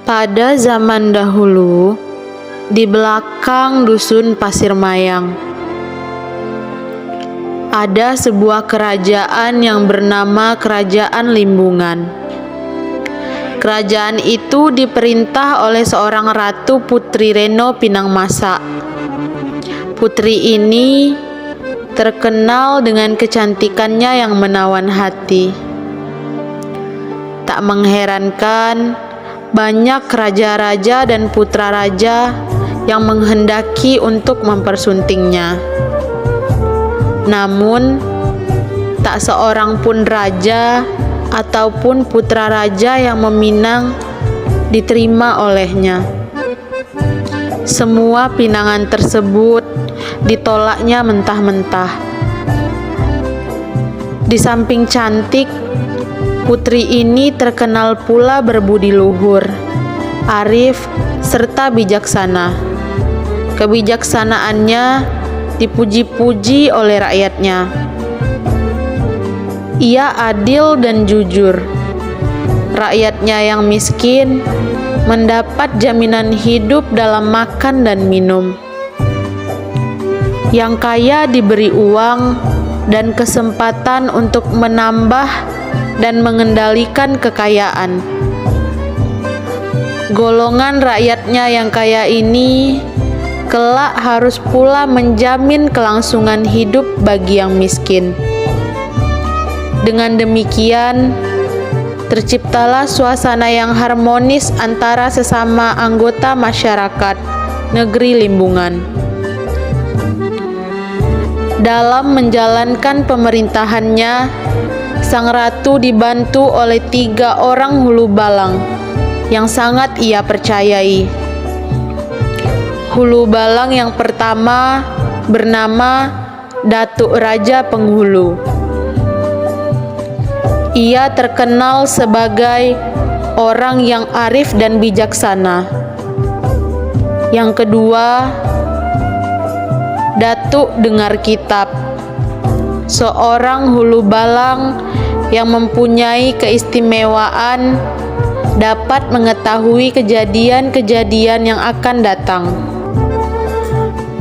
Pada zaman dahulu, di belakang dusun Pasir Mayang, ada sebuah kerajaan yang bernama Kerajaan Limbungan. Kerajaan itu diperintah oleh seorang ratu Putri Reno Pinangmasa. Putri ini terkenal dengan kecantikannya yang menawan hati. Tak mengherankan, banyak raja-raja dan putra raja yang menghendaki untuk mempersuntingnya. Namun, tak seorang pun raja ataupun putra raja yang meminang diterima olehnya. Semua pinangan tersebut ditolaknya mentah-mentah. Di samping cantik, putri ini terkenal pula berbudi luhur, arif, serta bijaksana. Kebijaksanaannya dipuji-puji oleh rakyatnya. Ia adil dan jujur. Rakyatnya yang miskin mendapat jaminan hidup dalam makan dan minum. Yang kaya diberi uang dan kesempatan untuk menambah dan mengendalikan kekayaan. Golongan rakyatnya yang kaya ini kelak harus pula menjamin kelangsungan hidup bagi yang miskin. Dengan demikian, terciptalah suasana yang harmonis antara sesama anggota masyarakat negeri Limbungan. Dalam menjalankan pemerintahannya, sang ratu dibantu oleh 3 orang hulu balang yang sangat ia percayai. Hulu balang yang pertama bernama Datuk Raja Penghulu. Ia terkenal sebagai orang yang arif dan bijaksana. Yang kedua, Datuk Dengar Kitab, seorang hulu balang yang mempunyai keistimewaan dapat mengetahui kejadian-kejadian yang akan datang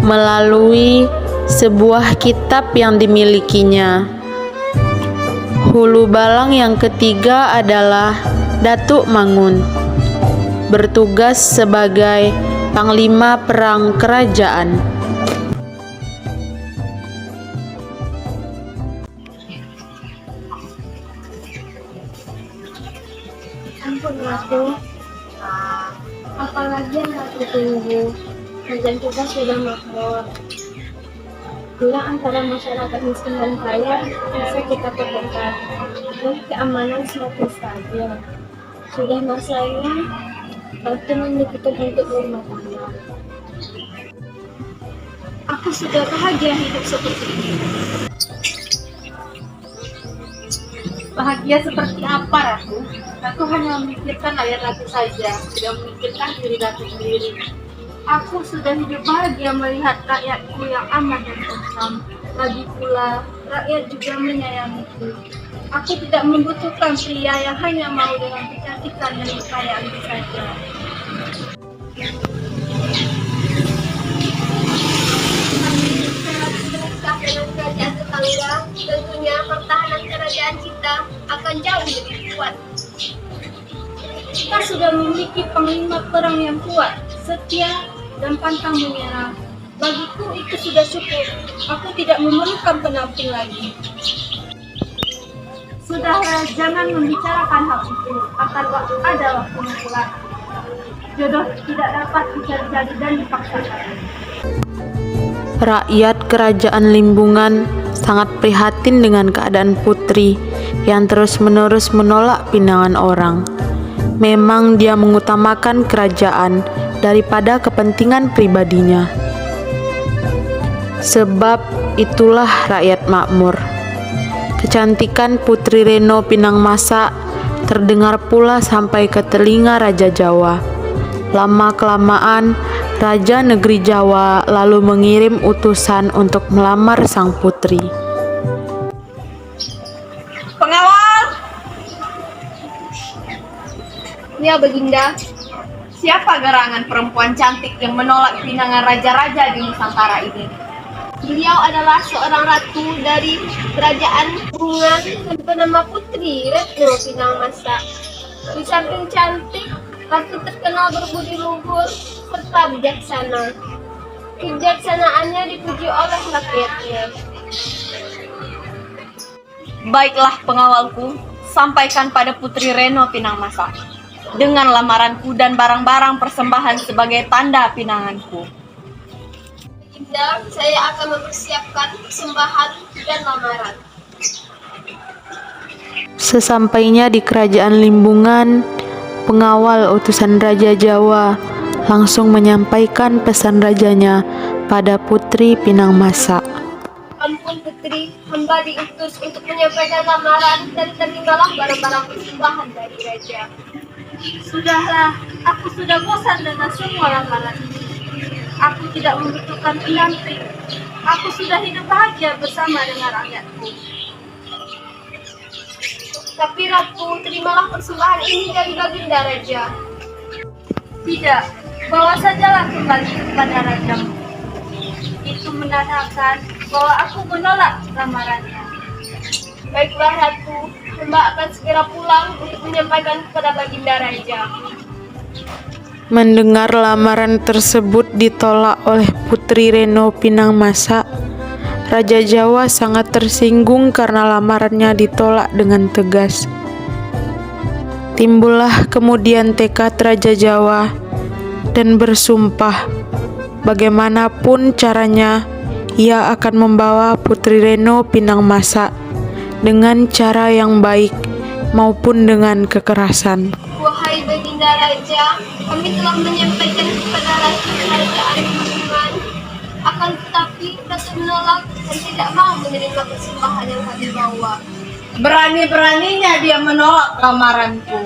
melalui sebuah kitab yang dimilikinya. Hulu balang yang ketiga adalah Datuk Mangun, bertugas sebagai panglima perang kerajaan. Ampun Ratu, apalagi yang Ratu tunggu? Kerajaan kita sudah makmur. Bila antara masyarakat miskin dan kaya bisa kita pertemukan, dan keamanan semakin stabil. Sudah masanya Ratu memikirkan untuk berumah tangga. Aku sudah bahagia hidup seperti ini. Bahagia seperti apa, Ratu? Ratu hanya memikirkan rakyat Ratu saja, tidak memikirkan diri Ratu sendiri. Aku sudah hidup bahagia melihat rakyatku yang aman dan tentram. Lagi pula, rakyat juga menyayangiku. Aku tidak membutuhkan pria yang hanya mau dengan kecantikan dan kekayaanku saja. Dengan kerajaan tetangga, tentunya pertahanan kerajaan kita akan jauh lebih kuat. Kita sudah memiliki panglima perang yang kuat, setia, dan pantang menyerah. Bagiku itu sudah cukup. Aku tidak memerlukan pendamping lagi. Sudahlah, jangan membicarakan hal itu. Akan ada waktunya pula. Jodoh tidak dapat dicari-cari dan dipaksakan. Rakyat Kerajaan Limbungan sangat prihatin dengan keadaan putri yang terus-menerus menolak pinangan orang. memang dia mengutamakan kerajaan daripada kepentingan pribadinya. Sebab itulah rakyat makmur. Kecantikan Putri Reno Pinangmasa terdengar pula sampai ke telinga Raja Jawa. Lama-kelamaan, Raja Negeri Jawa lalu mengirim utusan untuk melamar sang putri. Pengawal! Ya, Baginda. Siapa gerangan perempuan cantik yang menolak pinangan raja-raja di Nusantara ini? Beliau adalah seorang ratu dari kerajaan Bungan yang bernama Putri Retno Pinangmasa. Di samping cantik, ratu terkenal berbudi luhur serta bijaksana. Kebijaksanaannya dipuji oleh rakyatnya. Baiklah pengawalku, sampaikan pada Putri Reno Pinangmasa dengan lamaranku dan barang-barang persembahan sebagai tanda pinanganku. Baginda, saya akan mempersiapkan persembahan dan lamaran. Sesampainya di kerajaan Limbungan, pengawal utusan Raja Jawa langsung menyampaikan pesan rajanya pada Putri Pinangmasa. Ampun Putri, hamba diutus untuk menyampaikan lamaran dan terimalah barang-barang persembahan dari Raja. Sudahlah, aku sudah bosan dengan semua lamaran ini. Aku tidak membutuhkan pendamping. Aku sudah hidup bahagia bersama dengan rakyatku. Tapi Ratu, terimalah persembahan ini dari Baginda Raja. Tidak, bawa sajalah kembali kepada rajamu. Itu menandakan bahwa aku menolak lamarannya. Baiklah Ratu, hamba akan segera pulang untuk menyampaikan kepada Baginda Raja. Mendengar lamaran tersebut ditolak oleh Putri Reno Pinangmasa, Raja Jawa sangat tersinggung karena lamarannya ditolak dengan tegas. Timbullah kemudian tekad Raja Jawa dan bersumpah bagaimanapun caranya ia akan membawa Putri Reno Pinangmasa dengan cara yang baik maupun dengan kekerasan. Wahai Baginda Raja, kami telah menyampaikan kepada Ratu Kerajaan Limbungan. Akan tetapi Ratu menolak dan tidak mau menerima persembahan yang kami bawa. Berani-beraninya dia menolak lamaranku.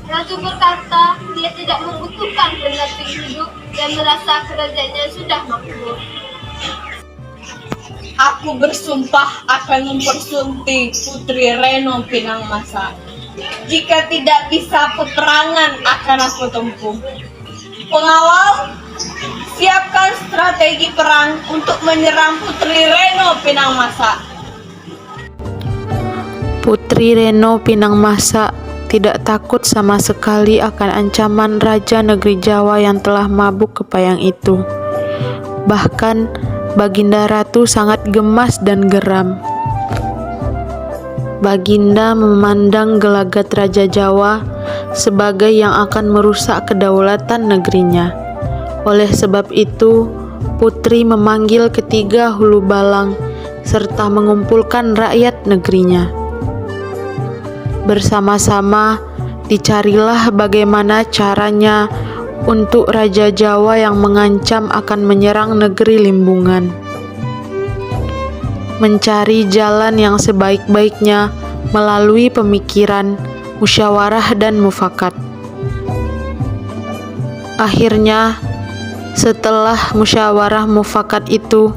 Ratu berkata dia tidak membutuhkan pendamping hidup dan merasa kerajaannya sudah makmur. Aku bersumpah akan mempersunting Putri Reno Pinangmasa. Jika tidak bisa peperangan akan aku tempuh. Pengawal, siapkan strategi perang untuk menyerang Putri Reno Pinangmasa. Putri Reno Pinangmasa tidak takut sama sekali akan ancaman Raja Negeri Jawa yang telah mabuk kepayang itu. Bahkan Baginda Ratu sangat gemas dan geram. Baginda memandang gelagat Raja Jawa sebagai yang akan merusak kedaulatan negerinya. Oleh sebab itu, Putri memanggil ketiga hulu balang serta mengumpulkan rakyat negerinya. Bersama-sama dicarilah bagaimana caranya untuk Raja Jawa yang mengancam akan menyerang negeri Limbungan. Mencari jalan yang sebaik-baiknya melalui pemikiran, musyawarah dan mufakat. Akhirnya, setelah musyawarah mufakat itu,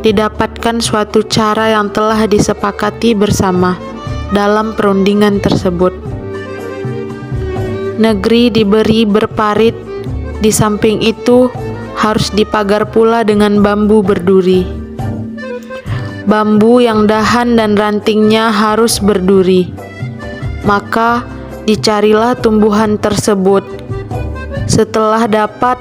didapatkan suatu cara yang telah disepakati bersama dalam perundingan tersebut. Negeri diberi berparit, di samping itu harus dipagar pula dengan bambu berduri. Bambu yang dahan dan rantingnya harus berduri. Maka dicarilah tumbuhan tersebut. Setelah dapat,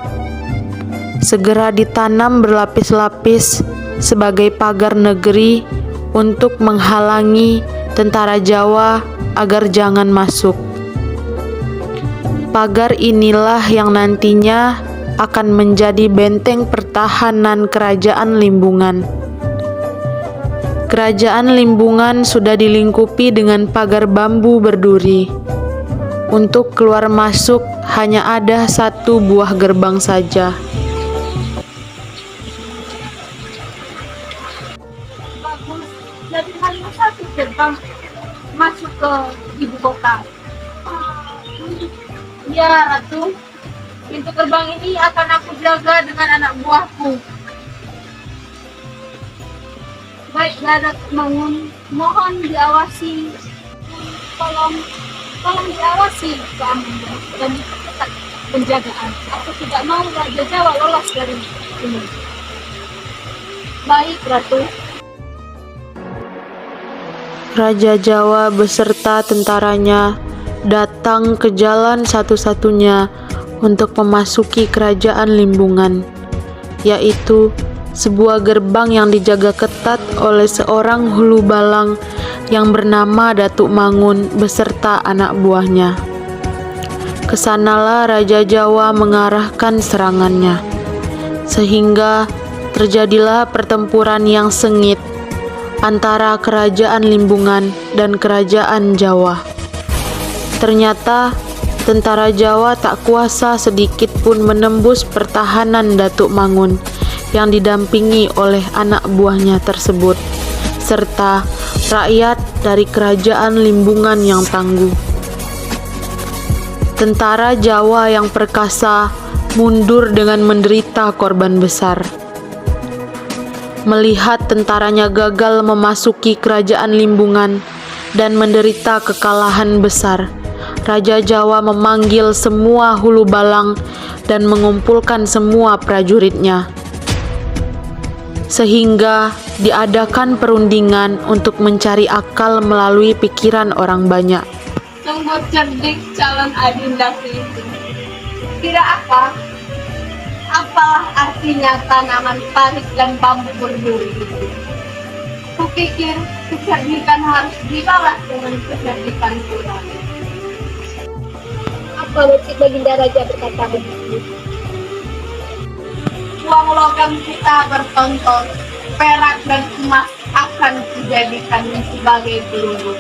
segera ditanam berlapis-lapis sebagai pagar negeri untuk menghalangi tentara Jawa agar jangan masuk. Pagar inilah yang nantinya akan menjadi benteng pertahanan kerajaan Limbungan. Kerajaan Limbungan sudah dilingkupi dengan pagar bambu berduri. Untuk keluar masuk hanya ada satu buah gerbang saja. Bagus, jadi hanya satu gerbang masuk ke ibu kota. Ya, Ratu. Pintu gerbang ini akan aku jaga dengan anak buahku. Baik, Dadak Mangun, mohon diawasi. Tolong diawasi keamanan dan ketat penjagaan. Aku tidak mau Raja Jawa lolos dari ini. Baik, Ratu. Raja Jawa beserta tentaranya datang ke jalan satu-satunya untuk memasuki kerajaan Limbungan, yaitu sebuah gerbang yang dijaga ketat oleh seorang hulu balang yang bernama Datuk Mangun beserta anak buahnya. Kesanalah Raja Jawa mengarahkan serangannya, sehingga terjadilah pertempuran yang sengit antara kerajaan Limbungan dan kerajaan Jawa. Ternyata tentara Jawa tak kuasa sedikit pun menembus pertahanan Datuk Mangun yang didampingi oleh anak buahnya tersebut, serta rakyat dari kerajaan Limbungan yang tangguh. Tentara Jawa yang perkasa mundur dengan menderita korban besar. Melihat tentaranya gagal memasuki kerajaan Limbungan dan menderita kekalahan besar, Raja Jawa memanggil semua hulu balang dan mengumpulkan semua prajuritnya, sehingga diadakan perundingan untuk mencari akal melalui pikiran orang banyak. Sungguh cerdik calon adindaku itu. Tidak apa. Apalah artinya tanaman parit dan bambu berduri itu? Kupikir kecerdikan harus dibalas dengan kecerdikan pula. Apa maksud Baginda Raja berkata begitu? Uang logam kita bertonton, perak dan emas akan dijadikannya sebagai peluru.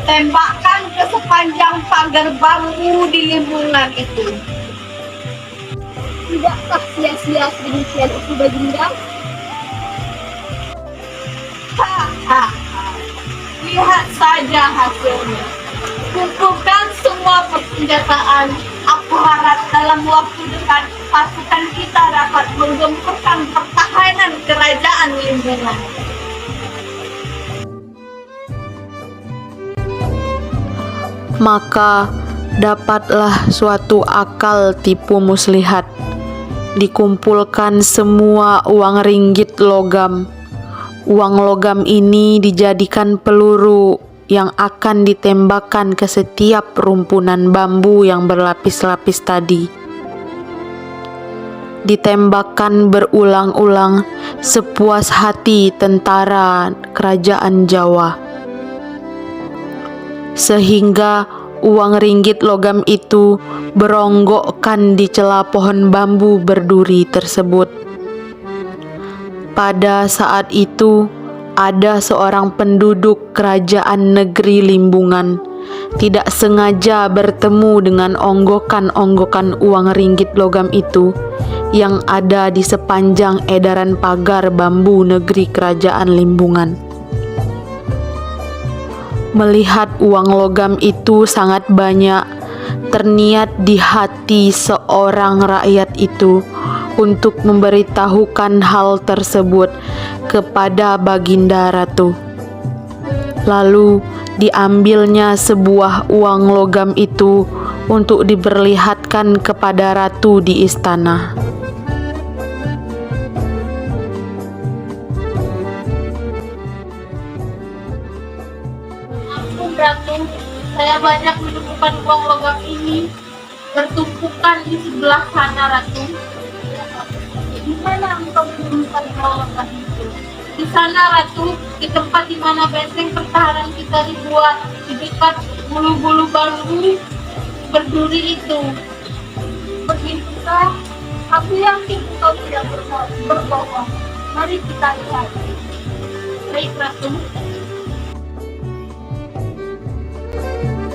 Tembakkan ke sepanjang pagar bambu di Limbungan itu. Tidakkah sia-sia sedemikian itu Baginda? Lihat saja hasilnya. Kumpulkan semua persenjataan. Aku harap dalam waktu dekat pasukan kita dapat menggempurkan pertahanan kerajaan Limbungan. Maka dapatlah suatu akal tipu muslihat. Dikumpulkan semua uang ringgit logam. Uang logam ini dijadikan peluru yang akan ditembakkan ke setiap rumpunan bambu yang berlapis-lapis tadi. Ditembakkan berulang-ulang sepuas hati tentara kerajaan Jawa, sehingga uang ringgit logam itu beronggokkan di celah pohon bambu berduri tersebut. Pada saat itu, ada seorang penduduk kerajaan negeri Limbungan tidak sengaja bertemu dengan onggokan-onggokan uang ringgit logam itu yang ada di sepanjang edaran pagar bambu negeri kerajaan Limbungan. Melihat uang logam itu sangat banyak, terniat di hati seorang rakyat itu untuk memberitahukan hal tersebut kepada Baginda Ratu. Lalu diambilnya sebuah uang logam itu untuk diperlihatkan kepada Ratu di istana. Ratu, saya banyak menemukan uang logam ini bertumpukan di sebelah sana, Ratu. Di mana engkau menemukan uang logam itu? Di sana, Ratu, di tempat di mana benteng pertahanan kita dibuat, di dekat bulu-bulu bambu berduri itu. Begitukah? Aku yakin engkau tidak berbohong. Mari kita lihat. Baik, Ratu.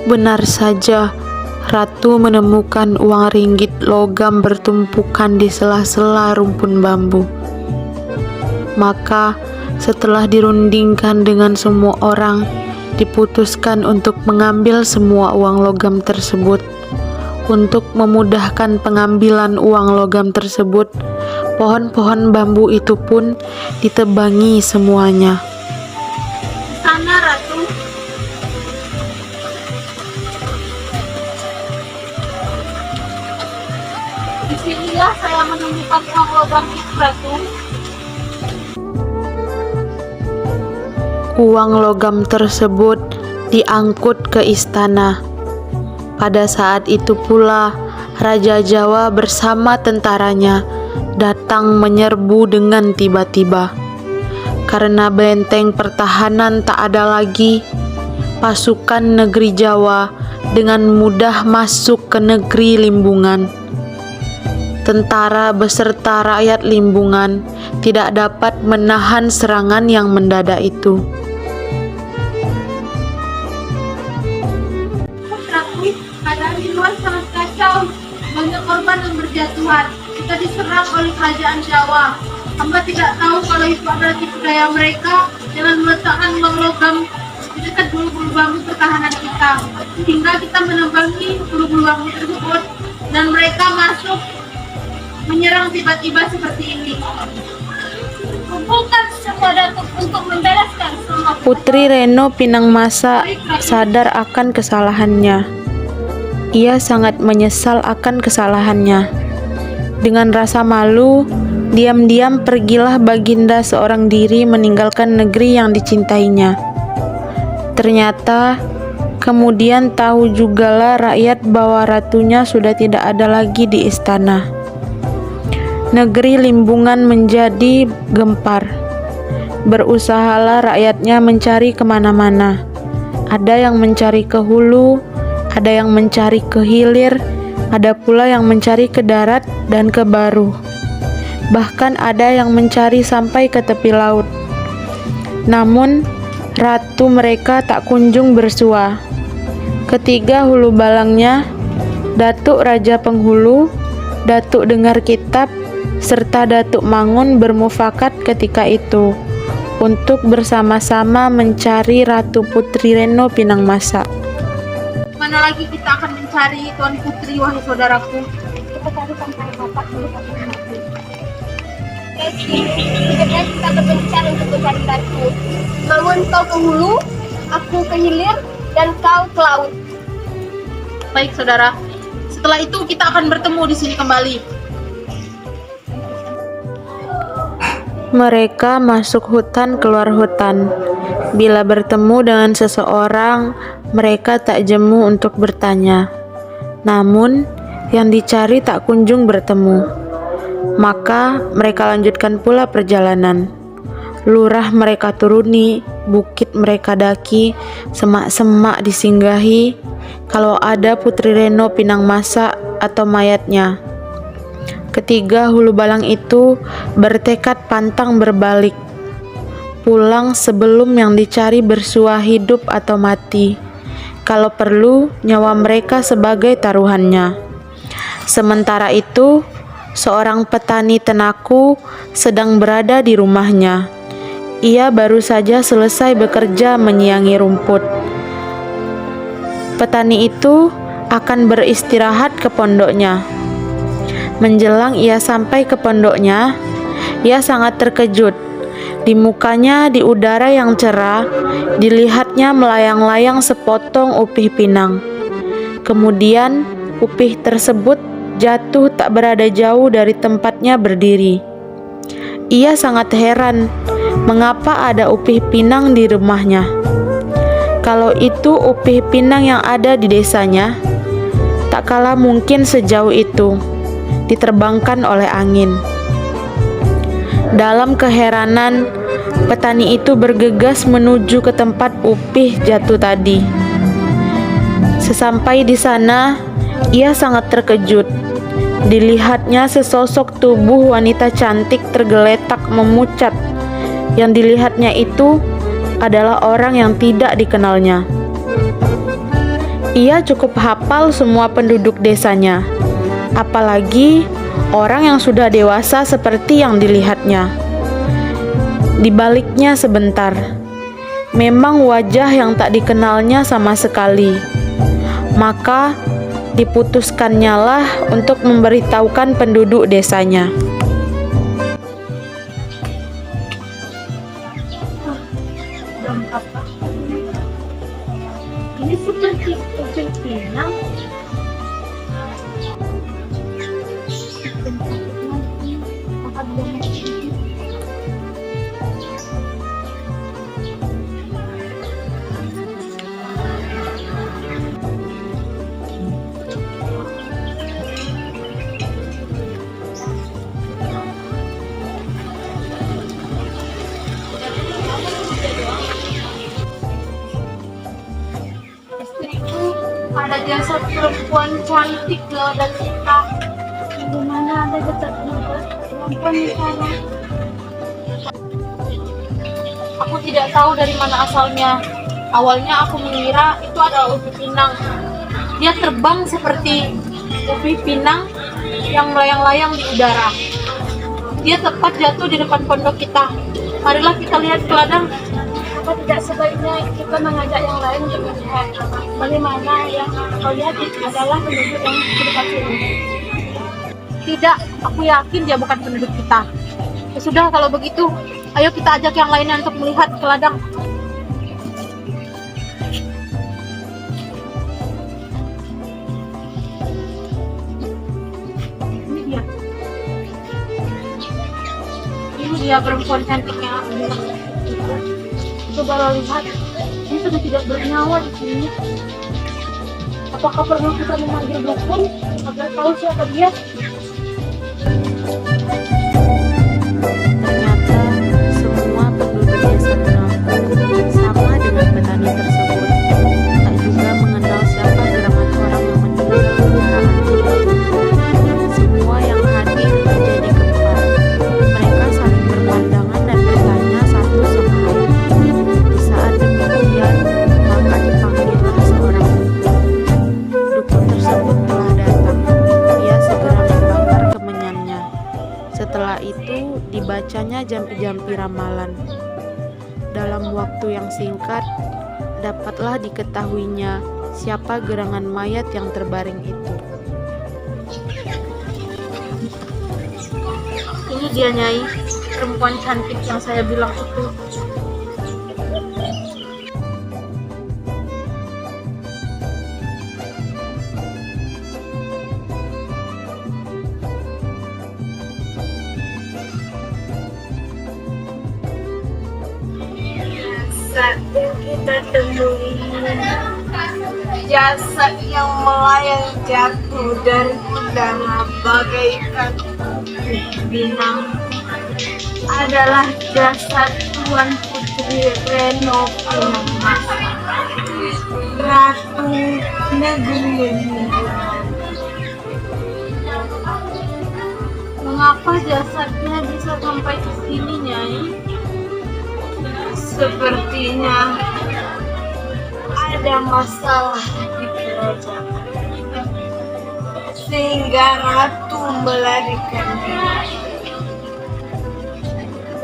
Benar saja, Ratu menemukan uang ringgit logam bertumpukan di sela-sela rumpun bambu. Maka setelah dirundingkan dengan semua orang, diputuskan untuk mengambil semua uang logam tersebut. Untuk memudahkan pengambilan uang logam tersebut, pohon-pohon bambu itu pun ditebangi semuanya. Sana, Ratu. Disinilah saya menemukan uang logam itu, Ratu. Uang logam tersebut diangkut ke istana. Pada saat itu pula, Raja Jawa bersama tentaranya datang menyerbu dengan tiba-tiba. Karena benteng pertahanan tak ada lagi, pasukan negeri Jawa dengan mudah masuk ke negeri Limbungan. Tentara beserta rakyat Limbungan tidak dapat menahan serangan yang mendadak itu. Putraku, keadaan di luar sangat kacau. Banyak korban yang berjatuhan. Kita diserang oleh kerajaan Jawa. Hamba tidak tahu kalau itu adalah tipu daya mereka dengan meletakkan uang logam di dekat bulu-bulu bambu pertahanan kita. Hingga kita menebangi bulu-bulu bambu tersebut dan mereka masuk menyerang tiba-tiba seperti ini. Kumpulkan semua datuk untuk membereskan semua. Putri Reno Pinangmasa sadar akan kesalahannya. Ia sangat menyesal akan kesalahannya. Dengan rasa malu, diam-diam pergilah Baginda seorang diri meninggalkan negeri yang dicintainya. Ternyata, kemudian tahu jugalah rakyat bahwa ratunya sudah tidak ada lagi di istana. Negeri Limbungan menjadi gempar. Berusahalah rakyatnya mencari kemana-mana. Ada yang mencari ke hulu, ada yang mencari ke hilir, ada pula yang mencari ke darat dan ke baru. Bahkan ada yang mencari sampai ke tepi laut. Namun, ratu mereka tak kunjung bersua. Ketiga hulu balangnya, Datuk Raja Penghulu, Datuk Dengar Kitab, serta Datuk Mangun bermufakat ketika itu untuk bersama-sama mencari Ratu Putri Reno Pinangmasa. Mana lagi kita akan mencari Tuan Putri, wahai saudaraku? Kita cari sampai bapak dulu pakai hati. Sebenarnya kita berpencar untuk mencari ratu. Mangun kau ke hulu, aku ke hilir, dan kau ke laut. Baik, saudara. Setelah itu kita akan bertemu di sini kembali. Mereka masuk hutan keluar hutan. Bila bertemu dengan seseorang, mereka tak jemu untuk bertanya. Namun, yang dicari tak kunjung bertemu. Maka mereka lanjutkan pula perjalanan. Lurah mereka turuni, bukit mereka daki, semak-semak disinggahi. Kalau ada Putri Reno Pinangmasa atau mayatnya. Ketiga hulu balang itu bertekad pantang berbalik, pulang sebelum yang dicari bersua hidup atau mati. Kalau perlu, nyawa mereka sebagai taruhannya. Sementara itu, seorang petani tenaku sedang berada di rumahnya. Ia baru saja selesai bekerja menyiangi rumput. Petani itu akan beristirahat ke pondoknya. Menjelang ia sampai ke pondoknya, ia sangat terkejut. Di mukanya di udara yang cerah, dilihatnya melayang-layang sepotong upih pinang. Kemudian, upih tersebut jatuh tak berada jauh dari tempatnya berdiri. Ia sangat heran, mengapa ada upih pinang di rumahnya. Kalau itu upih pinang yang ada di desanya, tak kalah mungkin sejauh itu diterbangkan oleh angin. Dalam keheranan, petani itu bergegas menuju ke tempat upih jatuh tadi. Sesampai di sana, ia sangat terkejut. Dilihatnya sesosok tubuh wanita cantik tergeletak memucat. Yang dilihatnya itu adalah orang yang tidak dikenalnya. Ia cukup hafal semua penduduk desanya, apalagi orang yang sudah dewasa seperti yang dilihatnya. Di baliknya sebentar, memang wajah yang tak dikenalnya sama sekali. Maka diputuskannya lah untuk memberitahukan penduduk desanya. Dan apa? Ini seperti ujung pinang. Istriku, ada jasad perempuan cantik loh dan kita. Di mana ada jasad perempuan di sana? Aku tidak tahu dari mana asalnya. Awalnya aku mengira itu adalah ubi pinang. Dia terbang seperti ubi pinang yang melayang-layang di udara. Dia tepat jatuh di depan pondok kita. Marilah kita lihat ke ladang. Apa tidak sebaiknya kita mengajak yang lain untuk melihat bagaimana yang kau lihat adalah penduduk yang di dekat sini? Tidak, aku yakin dia bukan penduduk kita. Ya sudah, kalau begitu, ayo kita ajak yang lainnya untuk melihat ke ladang. Ini dia. Ini dia perempuan cantik yang aku bilang. Coba lihat, ini sudah tidak bernyawa di sini. Apakah perlu kita memanggil dukun agar tahu siapa dia? Ternyata semua penduduk desa mengaku sama dengan petani tersebut, tak juga mengenal siapa gerangan orang yang meninggal secara aneh. Semua yang hadir menjadi gempar. Mereka saling berpandangan dan bertanya satu sama lain. Di saat demikian, maka dipanggillah seorang dukun. Dukun tersebut telah datang. Ia segera membakar kemenyannya. Setelah itu dibacanya jampi-jampi ramalan. Dalam waktu yang singkat, dapatlah diketahuinya siapa gerangan mayat yang terbaring itu. Ini dia, Nyai, perempuan cantik yang saya bilang itu. Jasad yang kita temui, jasad yang melayang jatuh dari udara bagaikan binang, adalah jasad Tuan Putri Reno Pinangmasa, Ratu Negeri ini. Mengapa jasadnya bisa sampai ke sini, Nyai? Sepertinya ada masalah di kerajaan, sehingga ratu melarikan diri.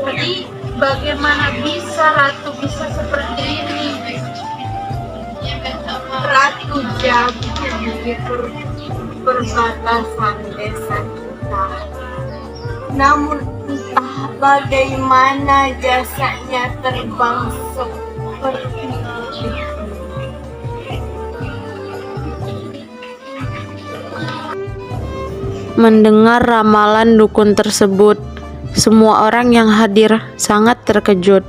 Jadi bagaimana bisa ratu bisa seperti ini? Ratu jatuh di perbatasan desa kita. Namun entah bagaimana jasadnya terbang seperti itu. Mendengar ramalan dukun tersebut, semua orang yang hadir sangat terkejut.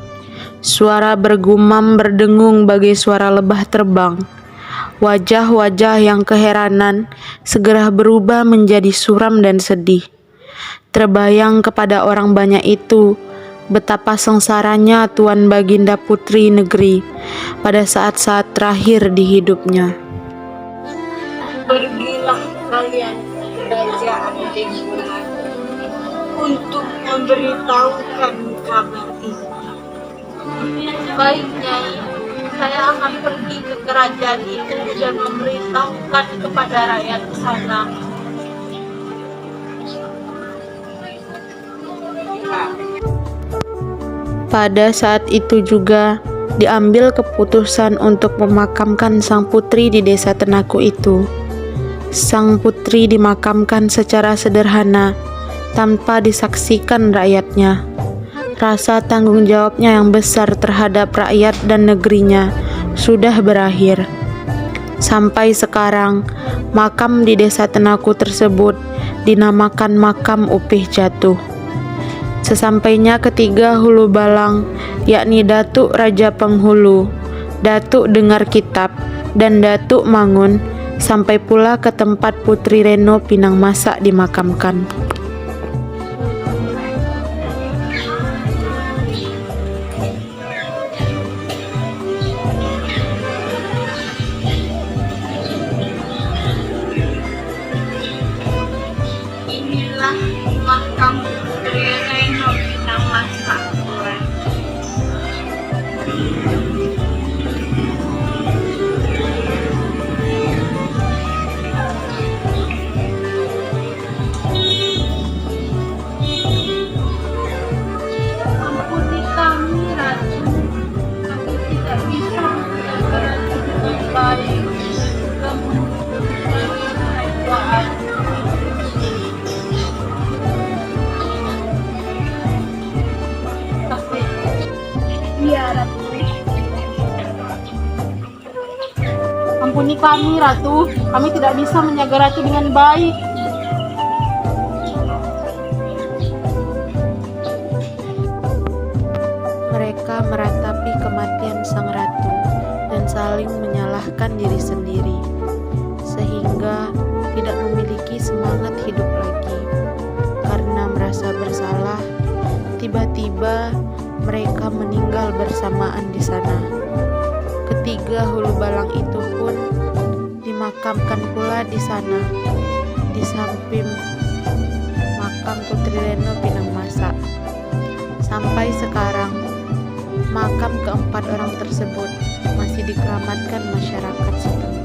Suara bergumam berdengung bagai suara lebah terbang. Wajah-wajah yang keheranan segera berubah menjadi suram dan sedih. Terbayang kepada orang banyak itu betapa sengsaranya Tuan Baginda Putri Negeri pada saat-saat terakhir di hidupnya. Pergilah kalian ke kerajaan Dengkulan untuk memberitahukan kabar ini. Baik, Nyai. saya akan pergi ke kerajaan itu dan memberitahukan kepada rakyat di sana. Pada saat itu juga diambil keputusan untuk memakamkan sang putri di desa Tenaku itu. Sang putri dimakamkan secara sederhana tanpa disaksikan rakyatnya. Rasa tanggung jawabnya yang besar terhadap rakyat dan negerinya sudah berakhir. Sampai sekarang, makam di desa Tenaku tersebut dinamakan Makam Upih Jatuh. Sesampainya ketiga hulu balang, yakni Datuk Raja Penghulu, Datuk Dengar Kitab, dan Datuk Mangun, sampai pula ke tempat Putri Reno Pinang Masa dimakamkan. Inilah makam Putri Reno Pinang Masa. Ampuni kami, Ratu. Kami tidak bisa menjaga Ratu dengan baik. Kami mempunyai kekuatan. Iya, Ratu. Ampuni kami, Ratu. Kami tidak bisa menjaga Ratu dengan baik. Mereka meratapi kematian sang ratu dan saling menyalahkan diri sendiri, sehingga tidak memiliki semangat hidup lagi. Karena merasa bersalah, tiba-tiba mereka meninggal bersamaan di sana. Ketiga hulu balang itu pun dimakamkan pula di sana, di samping makam Putri Reno Pinang Masa. Sampai sekarang, makam keempat orang tersebut masih dikeramatkan masyarakat setempat.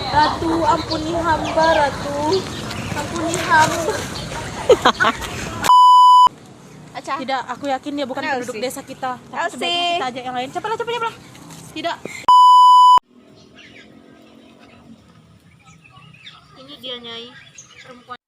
Ratu, ampuni hamba, Ratu. Ampuni hamba. Tidak, aku yakin dia bukan penduduk desa kita. Tapi sebaiknya kita ajak yang lain. Cepatlah. Tidak. Ini dia, Nyai. Perempuan